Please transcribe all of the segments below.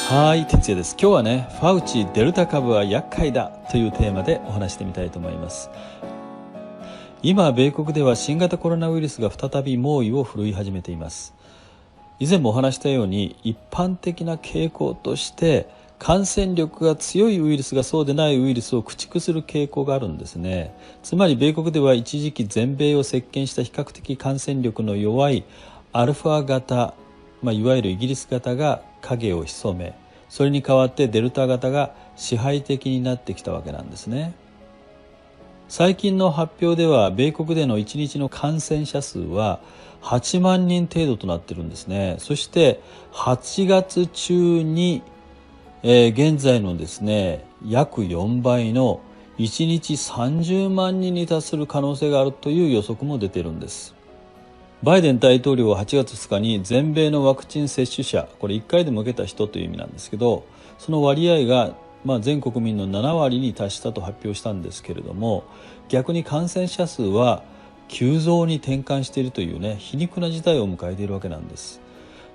はい、哲也です。今日はね、ファウチデルタ株は厄介だというテーマでお話してみたいと思います。今、米国では新型コロナウイルスが再び猛威を振るい始めています。以前もお話したように、一般的な傾向として感染力が強いウイルスがそうでないウイルスを駆逐する傾向があるんですね。つまり米国では一時期全米を席巻した比較的感染力の弱いアルファ型、いわゆるイギリス型が影を潜め、それに代わってデルタ型が支配的になってきたわけなんですね。最近の発表では米国での1日の感染者数は8万人程度となっているんですね。そして8月中に、現在のですね約4倍の1日30万人に達する可能性があるという予測も出ているんです。バイデン大統領は8月2日に全米のワクチン接種者、これ1回でも受けた人という意味なんですけど、その割合が全国民の7割に達したと発表したんですけれども、逆に感染者数は急増に転換しているというね、皮肉な事態を迎えているわけなんです。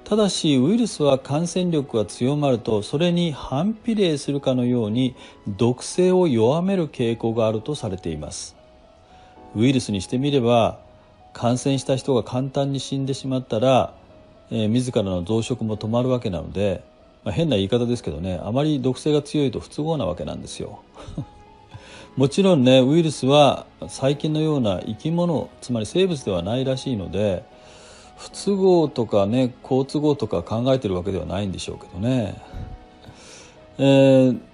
ただしウイルスは感染力が強まるとそれに反比例するかのように毒性を弱める傾向があるとされています。ウイルスにしてみれば感染した人が簡単に死んでしまったら、自らの増殖も止まるわけなので、変な言い方ですけどね、あまり毒性が強いと不都合なわけなんですよ。もちろんね、ウイルスは細菌のような生き物、つまり生物ではないらしいので、不都合とかね、好都合とか考えてるわけではないんでしょうけどね。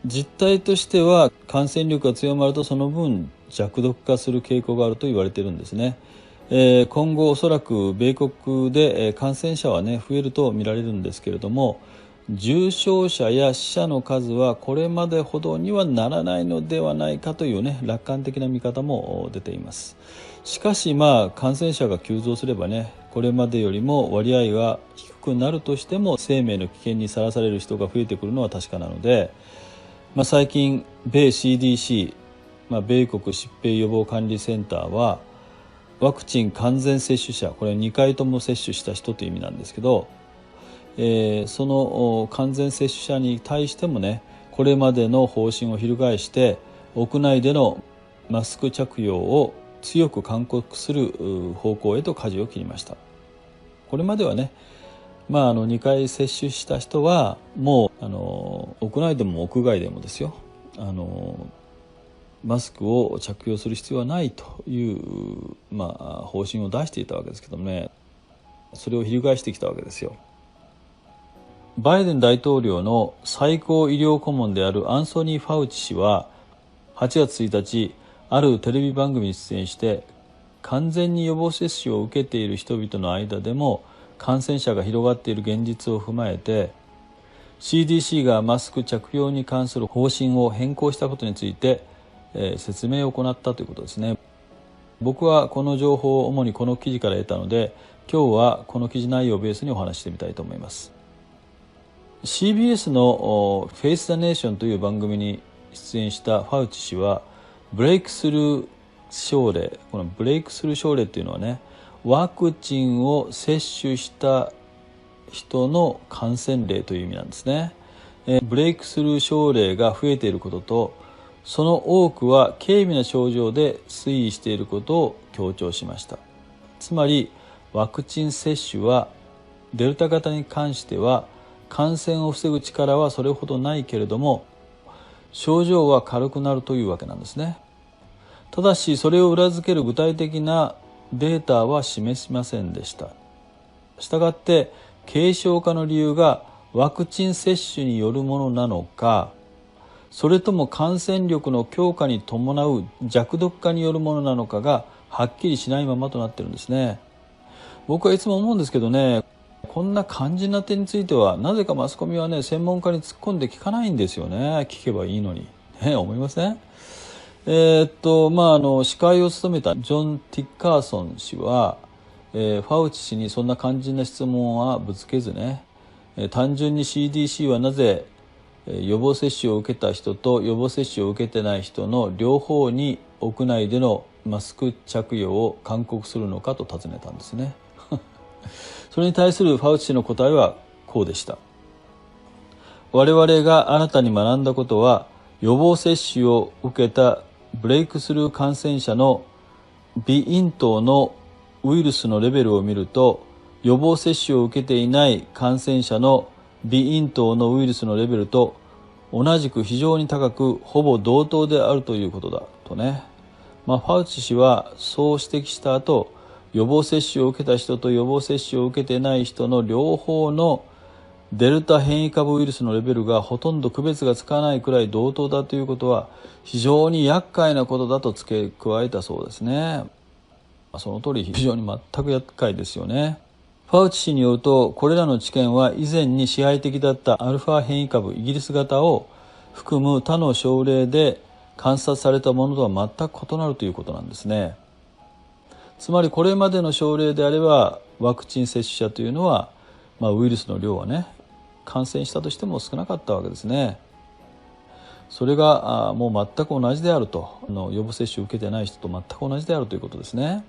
実態としては感染力が強まるとその分弱毒化する傾向があると言われているんですね。今後おそらく米国で感染者はね増えると見られるんですけれども、重症者や死者の数はこれまでほどにはならないのではないかというね楽観的な見方も出ています。しかし感染者が急増すればね、これまでよりも割合が低くなるとしても生命の危険にさらされる人が増えてくるのは確かなので、最近米 CDC、米国疾病予防管理センターはワクチン完全接種者、これ2回とも接種した人という意味なんですけど、その完全接種者に対してもね、これまでの方針を翻して屋内でのマスク着用を強く勧告する方向へと舵を切りました。これまではね、2回接種した人はもう屋内でも屋外でもですよ、マスクを着用する必要はないという、方針を出していたわけですけどもね、それを翻してきたわけですよ。バイデン大統領の最高医療顧問であるアンソニー・ファウチ氏は8月1日、あるテレビ番組に出演して、完全に予防接種を受けている人々の間でも感染者が広がっている現実を踏まえて、 CDC がマスク着用に関する方針を変更したことについて、説明を行ったということですね。僕はこの情報を主にこの記事から得たので、今日はこの記事内容をベースにお話してみたいと思います。 CBS のフェイス・ザ・ネーションという番組に出演したファウチ氏は、ブレイクスルー症例、このブレイクスルー症例というのはね、ワクチンを接種した人の感染例という意味なんですね。ブレイクスルー症例が増えていることと、その多くは軽微な症状で推移していることを強調しました。つまりワクチン接種はデルタ型に関しては感染を防ぐ力はそれほどないけれども、症状は軽くなるというわけなんですね。ただしそれを裏付ける具体的なデータは示しませんでした。したがって軽症化の理由がワクチン接種によるものなのか、それとも感染力の強化に伴う弱毒化によるものなのかがはっきりしないままとなっているんですね。僕はいつも思うんですけどね、こんな肝心な点についてはなぜかマスコミはね、専門家に突っ込んで聞かないんですよね。聞けばいいのに、思いません？司会を務めたジョン・ティッカーソン氏は、ファウチ氏にそんな肝心な質問はぶつけずね、単純に CDC はなぜ予防接種を受けた人と予防接種を受けてない人の両方に屋内でのマスク着用を勧告するのかと尋ねたんですね。それに対するファウチ氏の答えはこうでした。我々が新たに学んだことは、予防接種を受けたブレイクスルー感染者の鼻咽頭のウイルスのレベルを見ると、予防接種を受けていない感染者の鼻咽頭のウイルスのレベルと同じく非常に高く、ほぼ同等であるということだとね。ファウチ氏はそう指摘した後、予防接種を受けた人と予防接種を受けてない人の両方のデルタ変異株ウイルスのレベルがほとんど区別がつかないくらい同等だということは非常に厄介なことだと付け加えたそうですね。その通り非常に全く厄介ですよね。ファウチ氏によると、これらの知見は以前に支配的だったアルファ変異株イギリス型を含む他の症例で観察されたものとは全く異なるということなんですね。つまりこれまでの症例であればワクチン接種者というのは、ウイルスの量はね、感染したとしても少なかったわけですね。それがもう全く同じであると、予防接種を受けてない人と全く同じであるということですね。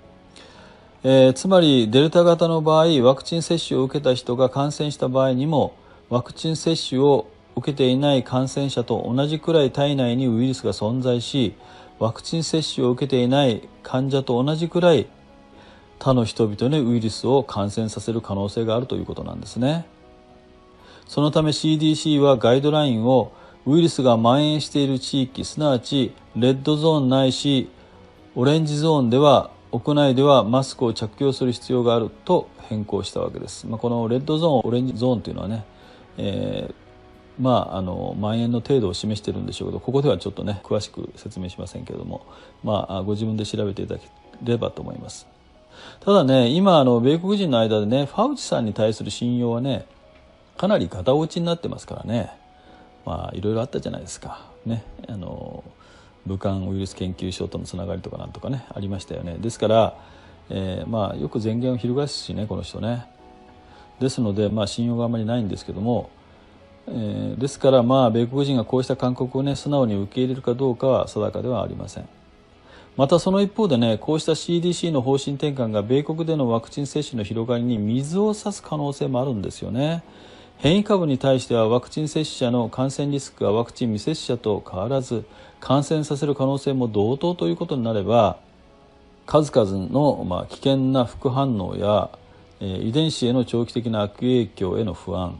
つまりデルタ型の場合、ワクチン接種を受けた人が感染した場合にも、ワクチン接種を受けていない感染者と同じくらい体内にウイルスが存在し、ワクチン接種を受けていない患者と同じくらい他の人々にウイルスを感染させる可能性があるということなんですね。そのため CDC はガイドラインをウイルスが蔓延している地域、すなわちレッドゾーンないしオレンジゾーンでは屋内ではマスクを着用する必要があると変更したわけです。このレッドゾーン、オレンジゾーンというのはね、蔓延の程度を示しているんでしょうけど、ここではちょっとね詳しく説明しませんけれども、ご自分で調べていただければと思います。ただね、今米国人の間でね、ファウチさんに対する信用はね、かなりガタ落ちになってますからね。いろいろあったじゃないですかね。武漢ウイルス研究所とのつながりとかなんとかねありましたよね。ですから、よく前言を翻すしね、この人ね。ですので信用があまりないんですけども、ですから米国人がこうした勧告をね素直に受け入れるかどうかは定かではありません。またその一方でね、こうした CDC の方針転換が米国でのワクチン接種の広がりに水を差す可能性もあるんですよね。変異株に対してはワクチン接種者の感染リスクがワクチン未接種者と変わらず、感染させる可能性も同等ということになれば、数々の危険な副反応や遺伝子への長期的な悪影響への不安、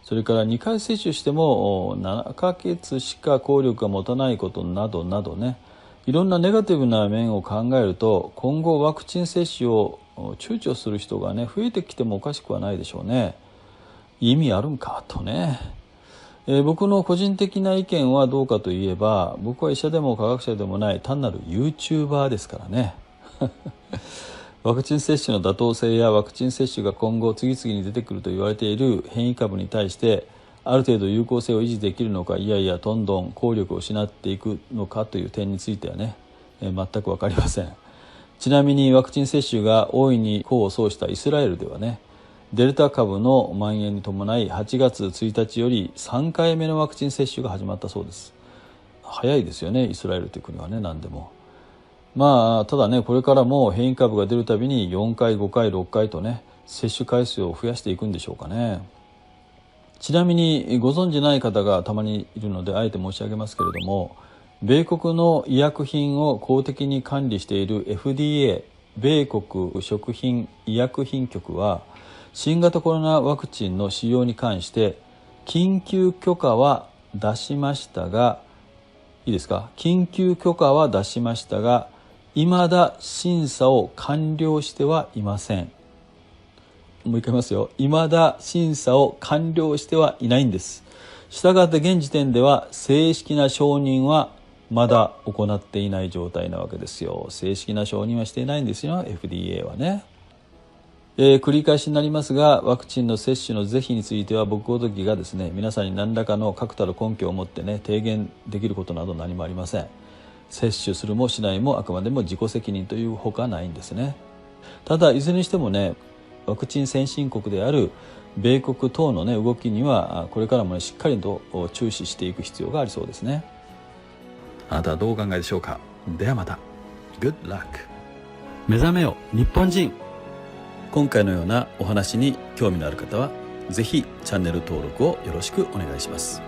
それから2回接種しても7ヶ月しか効力が持たないことなどなどね、いろんなネガティブな面を考えると、今後ワクチン接種を躊躇する人がね増えてきてもおかしくはないでしょうね。意味あるんかとね。僕の個人的な意見はどうかといえば、僕は医者でも科学者でもない単なる YouTuber ですからね。ワクチン接種の妥当性やワクチン接種が今後次々に出てくると言われている変異株に対してある程度有効性を維持できるのか、いやいやどんどん効力を失っていくのかという点についてはね、全く分かりません。ちなみにワクチン接種が大いに功を奏したイスラエルではね、デルタ株の蔓延に伴い8月1日より3回目のワクチン接種が始まったそうです。早いですよね、イスラエルという国はね、何でも。ただね、これからも変異株が出るたびに4回、5回、6回とね、接種回数を増やしていくんでしょうかね。ちなみにご存じない方がたまにいるのであえて申し上げますけれども、米国の医薬品を公的に管理している FDA 米国食品医薬品局は新型コロナワクチンの使用に関して緊急許可は出しましたが、いいですか、緊急許可は出しましたが未だ審査を完了してはいません。もう一回言いますよ。未だ審査を完了してはいないんです。したがって現時点では正式な承認はまだ行っていない状態なわけですよ。正式な承認はしていないんですよ、 FDA はね。繰り返しになりますが、ワクチンの接種の是非については僕ごときがですね、皆さんに何らかの確たる根拠を持ってね提言できることなど何もありません。接種するもしないもあくまでも自己責任というほかないんですね。ただいずれにしてもね、ワクチン先進国である米国等のね動きにはこれからもねしっかりと注視していく必要がありそうですね。あなたはどうお考えでしょうか。ではまた。 Good luck。 目覚めよ日本人。今回のようなお話に興味のある方はぜひチャンネル登録をよろしくお願いします。